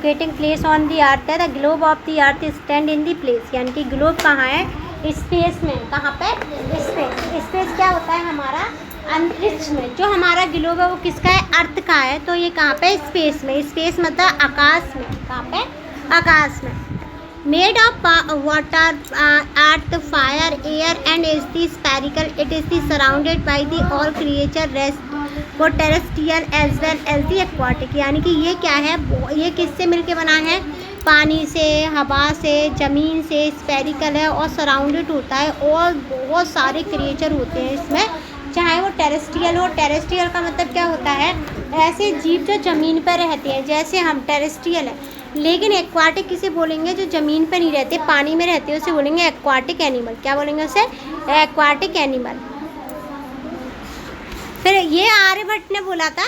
Locating place on the अर्थ है, the globe of the earth stand in the place, यानी कि globe कहाँ है, स्पेस में, कहाँ पे, स्पेस। स्पेस क्या होता है हमारा, अंतरिक्ष में। जो हमारा ग्लोब है वो किसका है, अर्थ का है, तो ये कहाँ पे, स्पेस में। स्पेस मतलब आकाश में, कहाँ पे, आकाश में। Made of water, earth, fire, air and is the spherical, it is the surrounded by the all creature rest वो terrestrial as well as the aquatic, यानी कि ये क्या है, ये किससे मिलके बना है, पानी से, हवा से, ज़मीन से, स्पेरिकल है और सराउंडेड होता है और बहुत सारे क्रिएचर होते हैं इसमें, चाहे वो टेरेस्ट्रियल हो। टेरेस्ट्रियल का मतलब क्या होता है, ऐसे जीव जो ज़मीन पर रहते हैं, जैसे हम टेरेस्ट्रियल है। लेकिन एक्वाटिक किसे बोलेंगे, जो ज़मीन पर नहीं रहते, पानी में रहते हैं, उसे बोलेंगे एक्वाटिक एनिमल। क्या बोलेंगे उसे, एक्वाटिक एनिमल। फिर ये आर्यभट्ट ने बोला था।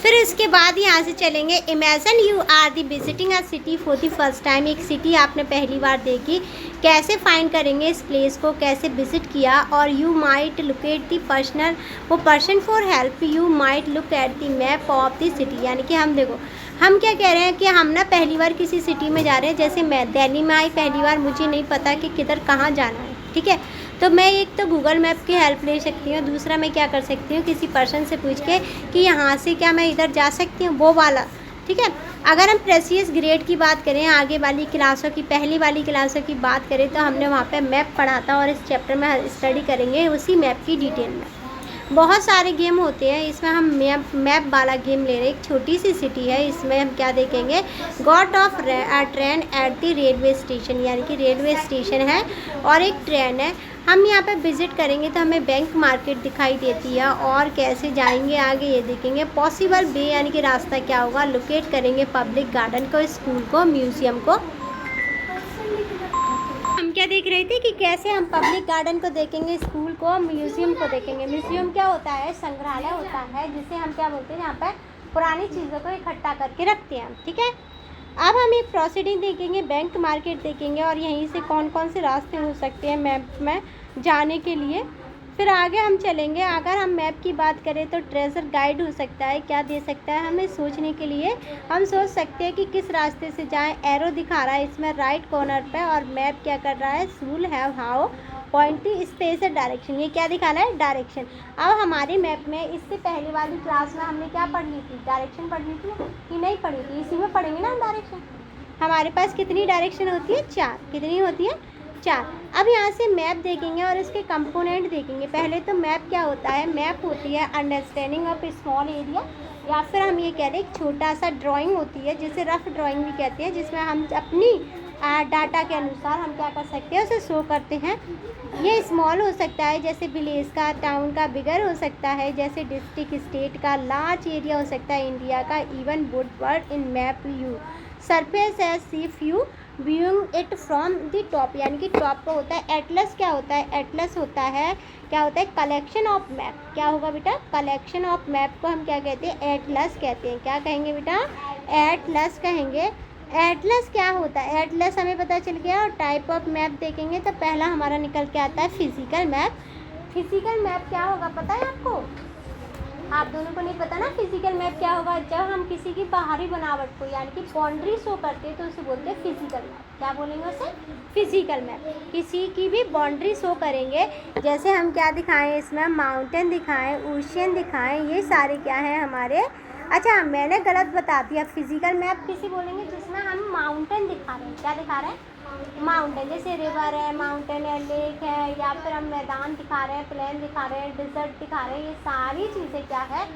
फिर इसके बाद यहाँ से चलेंगे, imagine you are the visiting a city for the first time, एक सिटी आपने पहली बार देखी, कैसे फाइंड करेंगे इस प्लेस को, कैसे विजिट किया, और you might look at the personal वो person for help, you might look at the map of the city, यानी कि हम देखो, हम क्या कह रहे हैं कि हम ना पहली बार किसी सिटी में जा रहे हैं, जैसे मैं दिल्ली में आई पहली बार, मुझे नहीं पता कि किधर कहाँ जाना है, ठीक है, तो मैं एक तो गूगल मैप की हेल्प ले सकती हूँ, दूसरा मैं क्या कर सकती हूँ, किसी पर्सन से पूछ के कि यहाँ से क्या मैं इधर जा सकती हूँ, वो वाला, ठीक है। अगर हम प्रेसियस ग्रेड की बात करें, आगे वाली क्लासों की, पहली वाली क्लासों की बात करें, तो हमने वहाँ पे मैप पढ़ा था और इस चैप्टर में स्टडी करेंगे उसी मैप की डिटेल में। बहुत सारे गेम होते हैं, इसमें हम मैप वाला गेम ले रहे हैं। एक छोटी सी सिटी है, इसमें हम क्या देखेंगे, got off train at the railway station, यानी कि रेलवे स्टेशन है और एक ट्रेन है। हम यहाँ पे विज़िट करेंगे तो हमें बैंक मार्केट दिखाई देती है, और कैसे जाएंगे आगे ये देखेंगे। पॉसिबल वे यानी कि रास्ता क्या होगा, लोकेट करेंगे पब्लिक गार्डन को, स्कूल को, म्यूज़ियम को। हम क्या देख रहे थे कि कैसे हम पब्लिक गार्डन को देखेंगे, स्कूल को, म्यूज़ियम को देखेंगे। म्यूज़ियम क्या होता है, संग्रहालय होता है, जिसे हम क्या बोलते हैं, यहाँ पर पुरानी चीज़ों को इकट्ठा करके रखते हैं, ठीक है। अब हम एक प्रोसीडिंग देखेंगे, बैंक मार्केट देखेंगे, और यहीं से कौन कौन से रास्ते हो सकते हैं मैप में जाने के लिए। फिर आगे हम चलेंगे। अगर हम मैप की बात करें तो ट्रेजर गाइड हो सकता है, क्या दे सकता है हमें सोचने के लिए। हम सोच सकते हैं कि किस रास्ते से जाएं। एरो दिखा रहा है इसमें राइट कॉर्नर पे, और मैप क्या कर रहा है, rule have how pointy space direction, ये क्या दिखा रहा है, डायरेक्शन। अब हमारे मैप में इससे पहले वाली क्लास में हमने क्या पढ़ ली थी, डायरेक्शन पढ़ ली थी कि नहीं पढ़ी थी, इसी में पढ़ेंगे ना हम डायरेक्शन। हमारे पास कितनी डायरेक्शन होती है, 4। कितनी होती है, 4। अब यहाँ से मैप देखेंगे और इसके कंपोनेंट देखेंगे। पहले तो मैप क्या होता है, मैप होती है अंडरस्टैंडिंग ऑफ स्मॉल एरिया, या फिर हम ये कह रहे हैं एक छोटा सा ड्राइंग होती है, जिसे रफ ड्राइंग भी कहते हैं, जिसमें हम अपनी डाटा के अनुसार हम क्या कर सकते हैं, उसे शो करते हैं। ये स्मॉल हो सकता है, जैसे विलेज का, टाउन का। बिगर हो सकता है, जैसे डिस्ट्रिक्ट, स्टेट का। लार्ज एरिया हो सकता है, इंडिया का। Even would word in map you surface as if you viewing it from the top, यानी कि टॉप पर होता है। एटलस क्या होता है, एटलस होता है, क्या होता है, कलेक्शन ऑफ मैप। क्या होगा बेटा, कलेक्शन ऑफ मैप को हम क्या कहते हैं, एटलस कहते हैं। क्या कहेंगे बेटा, एटलस कहेंगे। एटलस क्या होता है, एटलस हमें पता चल गया। और टाइप ऑफ मैप देखेंगे तो पहला हमारा निकल के आता है फिजिकल मैप। फिजिकल मैप क्या होगा पता है आपको, आप दोनों को नहीं पता ना। फिजिकल मैप क्या होगा, जब हम किसी की बाहरी बनावट को यानी कि बाउंड्री शो करते हैं तो उसे बोलते हैं फिजिकल मैप। क्या बोलेंगे उसे, फिजिकल मैप। किसी की भी बाउंड्री शो करेंगे, जैसे हम क्या दिखाएं इसमें, माउंटेन दिखाएं, ओशियन दिखाएं, ये सारे क्या हैं हमारे। अच्छा मैंने गलत बता दिया, फिजिकल मैप किसी बोलेंगे जिसमें हम माउंटेन दिखा रहे हैं। क्या दिखा रहे हैं, माउंटेन। जैसे रिवर है, माउंटेन है, लेक है, या फिर हम मैदान दिखा रहे हैं, प्लेन दिखा रहे हैं, डिजर्ट दिखा रहे हैं, ये सारी चीज़ें क्या है,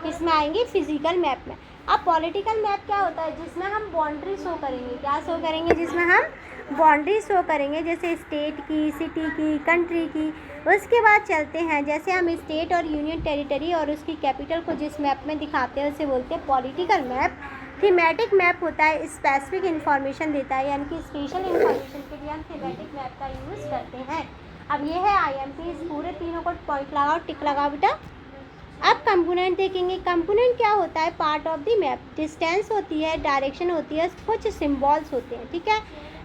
इसमें आएंगी फिजिकल मैप में। अब पॉलिटिकल मैप क्या होता है, जिसमें हम बाउंड्री शो करेंगे। क्या शो करेंगे, जिसमें हम बाउंड्री शो करेंगे, जैसे स्टेट की, सिटी की, कंट्री की। उसके बाद चलते हैं, जैसे हम स्टेट और यूनियन टेरिटरी और उसकी कैपिटल को जिस मैप में दिखाते हैं उसे बोलते हैं पॉलिटिकल मैप। थीमेटिक मैप होता है, स्पेसिफिक इन्फॉर्मेशन देता है, यानी कि स्पेशल इन्फॉर्मेशन के लिए हम थीमेटिक मैप का यूज़ करते हैं। अब ये है IMP, इस पूरे तीनों को पॉइंट लगाओ, टिक लगाओ बेटा। अब कंपोनेंट देखेंगे। कंपोनेंट क्या होता है, part of the map. Distance होती है, डायरेक्शन होती है, कुछ सिम्बॉल्स होते हैं, ठीक है।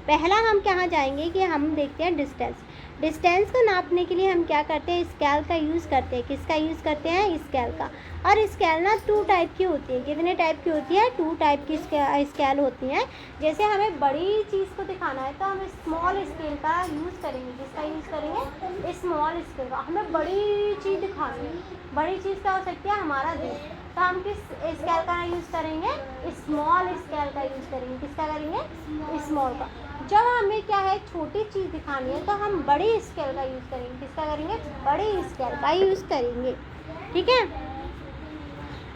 पहला हम कहाँ जाएंगे कि हम देखते हैं डिस्टेंस। डिस्टेंस को नापने के लिए हम क्या करते हैं, स्केल का यूज़ करते हैं। किसका यूज़ करते हैं, स्केल का। और स्केल ना 2 टाइप की होती है। कितने टाइप की होती है, 2 टाइप की स्केल होती हैं। जैसे हमें बड़ी चीज़ को दिखाना है तो हम स्मॉल स्केल का यूज़ करेंगे। किसका यूज़ करेंगे, स्मॉल स्केल का। हमें बड़ी चीज़ दिखानी है, बड़ी चीज़ क्या हो सकती है, हमारा देश, तो हम किस स्केल का यूज़ करेंगे, स्मॉल स्केल का यूज़ करेंगे। किसका करेंगे, स्मॉल का। जब हमें क्या है, छोटी चीज़ दिखानी है तो हम बड़ी स्केल का यूज़ करेंगे। किसका करेंगे, बड़ी स्केल का यूज़ करेंगे। ठीक है।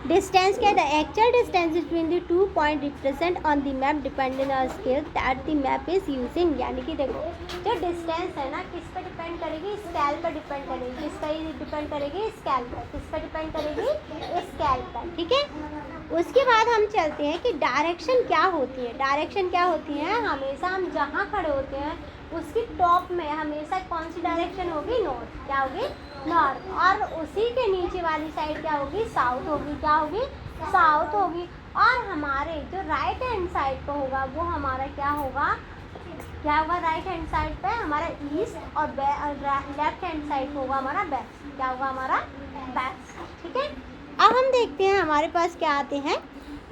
डिस्टेंस क्या है, the actual distance between the 2 point represent on the map dependent on scale that the map is using. यानी कि देखो, जो डिस्टेंस है ना, किस पे डिपेंड करेगी, स्केल पर डिपेंड करेगी। किस पर डिपेंड करेगी, स्केल पर। किस पर डिपेंड करेगी, स्केल पर। ठीक है। उसके बाद हम चलते हैं कि डायरेक्शन क्या होती है। डायरेक्शन क्या होती है, हमेशा हम जहाँ खड़े होते हैं उसकी टॉप में हमेशा कौन सी डायरेक्शन होगी, नॉर्थ। क्या होगी, नॉर्थ। और उसी के नीचे वाली साइड क्या होगी, साउथ होगी। क्या होगी, साउथ होगी। और हमारे जो राइट हैंड साइड पे होगा वो हमारा क्या होगा, क्या होगा, राइट हैंड साइड पे हमारा ईस्ट और लेफ्ट हैंड साइड पे होगा हमारा वेस्ट। क्या होगा, हमारा वेस्ट। ठीक है। अब हम देखते हैं हमारे पास क्या आते हैं।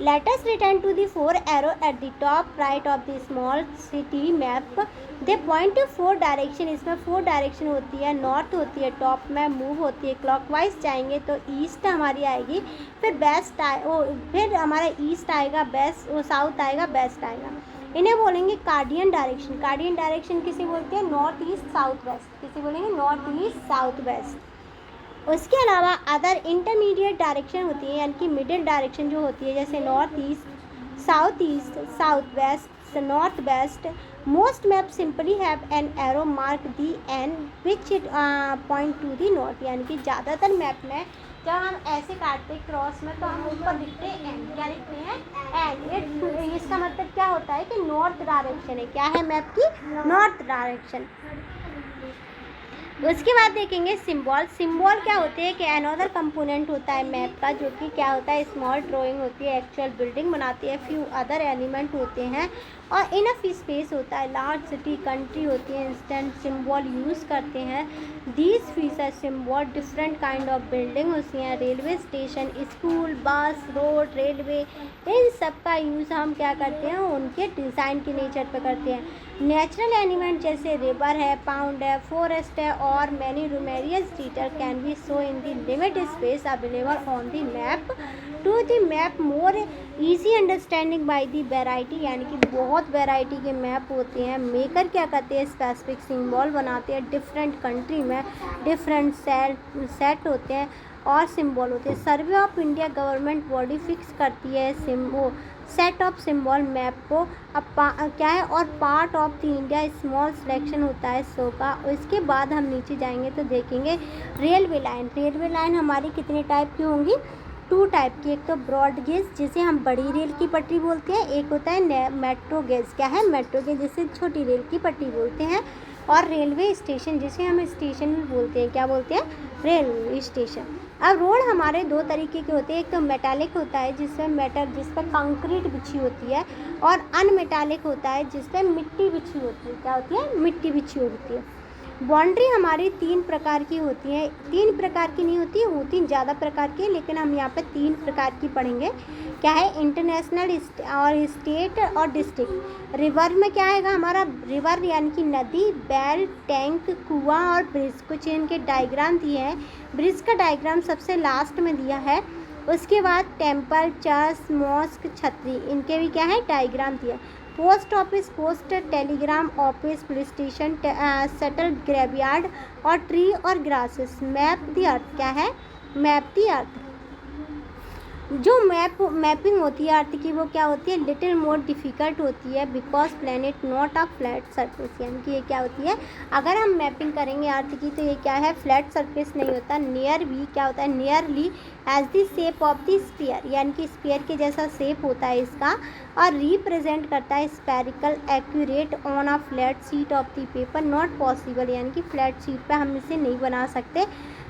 Let us return to the 4 arrow at the top right of the small city map. They point to 4 direction. इसमें 4 डायरेक्शन होती है। नॉर्थ होती है, टॉप में मूव होती है, क्लॉकवाइज जाएंगे तो ईस्ट हमारी आएगी, फिर वेस्ट फिर हमारा ईस्ट आएगा, वेस्ट, साउथ आएगा, वेस्ट आएगा। इन्हें बोलेंगे कार्डियन डायरेक्शन। कार्डियन डायरेक्शन किसे बोलते हैं, नॉर्थ ईस्ट साउथ वेस्ट। किसे बोलेंगे, नॉर्थ ईस्ट साउथ वेस्ट। उसके अलावा अदर इंटरमीडिएट डायरेक्शन होती है, यानी कि मिडिल डायरेक्शन जो होती है, जैसे north east, south west, north west. Most map simply have an arrow mark the an which point to the north. यानी कि ज़्यादातर मैप में जब हम ऐसे काटते हैं क्रॉस में तो हम ऊपर लिखते हैं एन। क्या लिखते हैं, एन। इसका मतलब क्या होता है कि नॉर्थ डायरेक्शन है। क्या है, मैप की नॉर्थ डायरेक्शन। उसके बाद देखेंगे सिंबल। सिंबल क्या होते हैं कि अनदर कंपोनेंट होता है मैप का, जो कि क्या होता है, स्मॉल ड्राइंग होती है, एक्चुअल बिल्डिंग बनाती है, फ्यू अदर एलिमेंट होते हैं और इनफ स्पेस होता है। लार्ज सिटी, कंट्री होती है, इंस्टेंट सिंबल यूज़ करते हैं। These feature symbol different kind of building होती हैं, रेलवे स्टेशन, स्कूल, बस, रोड, रेलवे, इन सब का यूज़ हम क्या करते हैं, उनके डिज़ाइन के नेचर पे करते हैं। नेचुरल एलिमेंट जैसे रिवर है, पाउंड है, फॉरेस्ट है और many numerous detail can be show in the limit space available on the map to the map more easy understanding by the variety. यानी कि बहुत वेराइटी के मैप होते हैं। मेकर क्या करते हैं, स्पेसिफिक सिंबल बनाते हैं। डिफरेंट कंट्री में डिफरेंट सेट होते हैं और सिंबल होते हैं। Survey of India government body fix करती है सेट ऑफ सिंबल मैप को। अब क्या है, और part of the India small selection होता है शो का। इसके बाद हम नीचे जाएंगे तो देखेंगे रेलवे लाइन। रेलवे लाइन हमारी कितने टाइप की होंगी, 2 टाइप की। एक तो ब्रॉड गेज जिसे हम बड़ी रेल की पटरी बोलते हैं, एक होता है मेट्रो गेज। क्या है, मेट्रो गेज जिसे छोटी रेल की पटरी बोलते हैं। और रेलवे स्टेशन जिसे हम स्टेशन बोलते हैं। क्या बोलते हैं, रेलवे स्टेशन। अब रोड हमारे 2 तरीके के होते हैं। एक तो मेटालिक होता है जिस पर कंक्रीट बिछी होती है, और अनमेटालिक होता है जिस पर मिट्टी बिछी होती है। क्या होती है, मिट्टी बिछी होती है। बाउंड्री हमारी 3 प्रकार की होती है। 3 प्रकार की नहीं होती ज़्यादा प्रकार की, लेकिन हम यहाँ पे 3 प्रकार की पढ़ेंगे। क्या है, इंटरनेशनल और स्टेट और डिस्ट्रिक्ट। रिवर में क्या आएगा हमारा, रिवर यानी कि नदी, बैल, टैंक, कुआं और ब्रिज। कुछ इनके डायग्राम दिए हैं। ब्रिज का डायग्राम सबसे लास्ट में दिया है। उसके बाद टेम्पल, चर्च, मॉस्क, छतरी, इनके भी क्या है, डायग्राम दिया। Post office, post, Telegram office, police station, shuttle, graveyard और ट्री और ग्रासेस। Map the earth. क्या है, मैप द अर्थ। जो मैपिंग होती है अर्थ की, वो क्या होती है, लिटिल मोर डिफ़िकल्ट होती है because planet not a flat surface. यानी कि ये क्या होती है, अगर हम मैपिंग करेंगे अर्थ की तो ये क्या है, फ्लैट सरफेस नहीं होता। नियर भी क्या होता है, nearly as the shape of the sphere, यानी कि स्फीयर के जैसा शेप होता है इसका, और रिप्रेजेंट करता है spherical accurate on a flat sheet of the paper not possible. यानी कि फ्लैट शीट पे हम इसे नहीं बना सकते।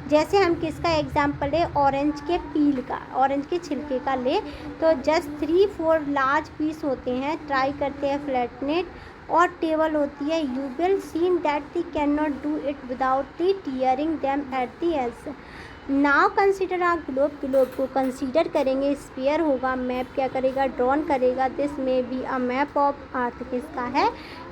जैसे हम किसका एग्जाम्पल ले, ऑरेंज के पील का, ऑरेंज के छिलके का ले, तो जस्ट 3-4 लार्ज पीस होते हैं, ट्राई करते हैं फ्लैटनेट और टेबल होती है, you will seen that they can not do it without the tearing them at the edge. Now consider a globe, globe को कंसीडर करेंगे, स्फीयर होगा, मैप क्या करेगा, ड्रॉन करेगा, दिस में be a map of earth, किसका है,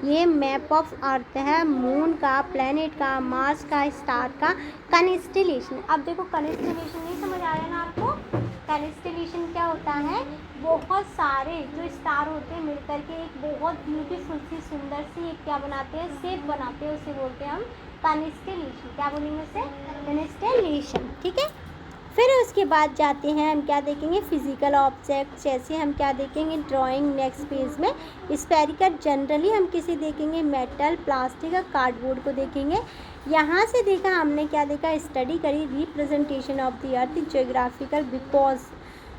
ये मैप ऑफ अर्थ है, मून का, प्लेनेट का, मार्स का, स्टार का, कॉन्स्टेलेशन। अब देखो कॉन्स्टेलेशन नहीं समझ आ रहा है ना आपको, कॉन्स्टेलेशन क्या होता है, बहुत सारे जो स्टार होते हैं मिलकर के एक बहुत ब्यूटीफुल सी सुंदर सी एक क्या बनाते हैं, शेप बनाते हैं, उसे बोलते हैं हम कॉन्स्टेलेशन। क्या बोलेंगे उसे, कॉन्स्टेलेशन, ठीक है। फिर उसके बाद जाते हैं हम क्या देखेंगे, फिजिकल ऑब्जेक्ट, जैसे हम क्या देखेंगे, ड्राइंग नेक्स्ट पेज में, स्फेरिकल जनरली हम किसे देखेंगे, मेटल, प्लास्टिक और कार्डबोर्ड को देखेंगे। यहाँ से देखा हमने क्या देखा, स्टडी करी representation of the earth geographical, because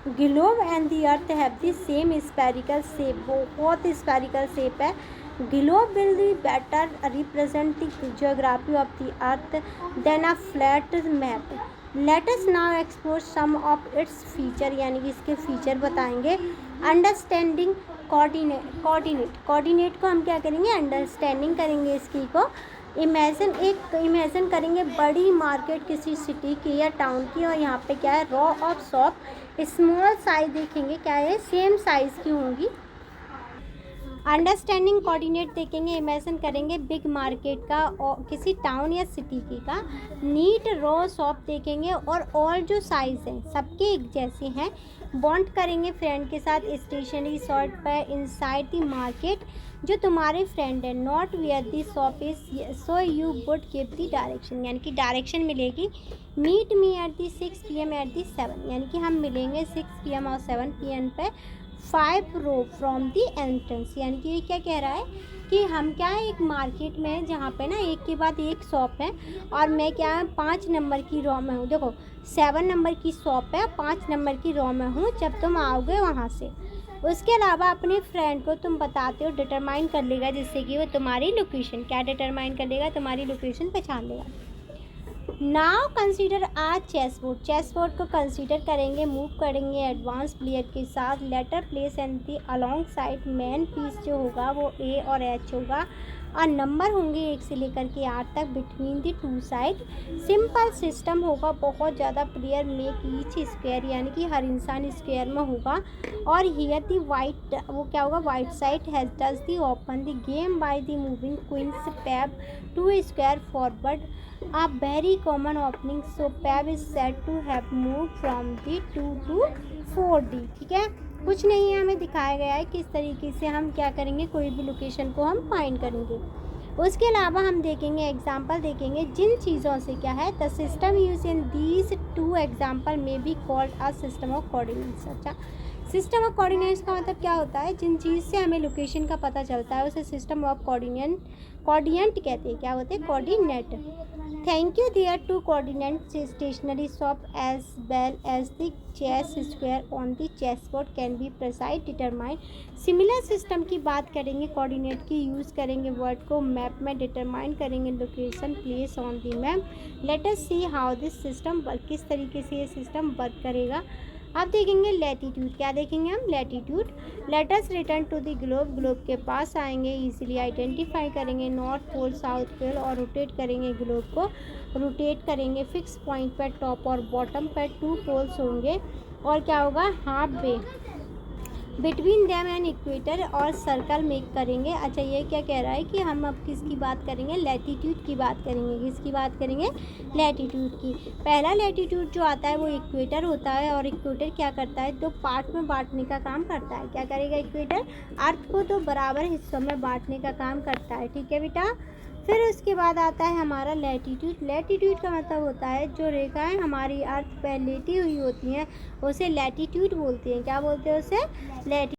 globe and the earth have the same spherical shape, बहुत स्फेरिकल शेप है। Globe will be better represent the geography of the earth than a flat map. Let us now explore some of its feature, यानी कि इसके feature बताएंगे। Understanding coordinate, coordinate को हम क्या करेंगे, अंडरस्टैंडिंग करेंगे इसकी को। इमेजिन करेंगे बड़ी मार्केट किसी सिटी की या टाउन की, और यहाँ पे क्या है, raw of shop, small size देखेंगे क्या है, सेम साइज़ की होंगी। अंडरस्टैंडिंग कोऑर्डिनेट देखेंगे, इमेजिन करेंगे बिग मार्केट का और किसी टाउन या सिटी की का। नीट रॉ शॉप देखेंगे और ऑल जो साइज़ हैं सबके एक जैसे हैं। बॉन्ड करेंगे फ्रेंड के साथ स्टेशनरी शॉप पर इनसाइड द मार्केट, जो तुम्हारे फ्रेंड है, not where the shop is so you would give the direction, यानी कि डायरेक्शन मिलेगी। Meet me at the 6 PM at the 7, यानी कि हम मिलेंगे 6 PM और 7 PM पे 5 रो फ्रॉम दी एंट्रेंस, यानी कि ये क्या कह रहा है कि हम क्या है, एक मार्केट में है जहाँ पे ना एक के बाद एक शॉप है, और मैं क्या है 5 नंबर की रो में हूँ। देखो 7 नंबर की शॉप है, 5 नंबर की रो में हूँ जब तुम आओगे वहाँ से। उसके अलावा अपने फ्रेंड को तुम बताते हो, डिटरमाइन कर लेगा, जिससे कि वो तुम्हारी लोकेशन क्या डिटरमाइन कर लेगा, तुम्हारी लोकेशन पहचान लेगा। Now consider a chess board, chess board को कंसीडर करेंगे, मूव करेंगे एडवांस प्लेयर के साथ। Letter place and the alongside, main piece जो होगा वो A और H होगा, और नंबर होंगे 1 से लेकर के 8 तक between the 2 side. Simple system होगा, बहुत ज़्यादा प्लेयर मेक ईच स्क्वायर, यानी कि हर इंसान स्क्वायर में होगा। और हियर दी वाइट, वो क्या होगा, white side has does the open the game by the moving queen's pawn 2 square forward, a very common opening, so pab is said to have moved from the 2 to 4D। ठीक है, कुछ नहीं है, हमें दिखाया गया है किस तरीके से हम क्या करेंगे, कोई भी लोकेशन को हम फाइंड करेंगे। उसके अलावा हम देखेंगे एग्जाम्पल देखेंगे जिन चीज़ों से क्या है, the system use in these 2 example में be called a system of coordinates. अच्छा, सिस्टम ऑफ कोऑर्डिनेट्स का मतलब क्या होता है, जिन चीज़ से हमें लोकेशन का पता चलता है उसे सिस्टम ऑफ कोऑर्डिनेट कहते हैं। क्या होते हैं, coordinate. Thank you their two coordinate stationery shop as well as the chess square on the chess board can be precise determine. Similar system की बात करेंगे, कोऑर्डिनेट की यूज़ करेंगे, वर्ड को मैप में डिटरमाइन करेंगे, location place on the map. Let us see how this system work, किस तरीके से ये सिस्टम वर्क करेगा। अब देखेंगे लैटिट्यूड, क्या देखेंगे हम, latitude. Let us return to the globe, globe के पास आएंगे, इजीली आइडेंटिफाई करेंगे नॉर्थ पोल साउथ पोल, और रोटेट करेंगे ग्लोब को, रोटेट करेंगे फिक्स पॉइंट पर, टॉप और बॉटम पर 2 पोल्स होंगे, और क्या होगा, half way between them and equator, और सर्कल मेक करेंगे। अच्छा, ये क्या कह रहा है कि हम अब किसकी बात करेंगे, लैटिट्यूड की बात करेंगे। किसकी बात करेंगे, लैटिट्यूड की। पहला लैटिट्यूड जो आता है वो इक्वेटर होता है, और इक्वेटर क्या करता है, 2 पार्ट में बांटने का काम करता है। क्या करेगा इक्वेटर, अर्थ को 2 बराबर हिस्सों में बांटने का काम करता है। ठीक है बेटा। फिर उसके बाद आता है हमारा लैटिट्यूड। लैटिट्यूड का मतलब होता है जो रेखाएं हमारी अर्थ पर लेटी हुई होती हैं उसे लैटिट्यूड बोलते हैं। क्या बोलते हैं उसे, लैटिट्यूड।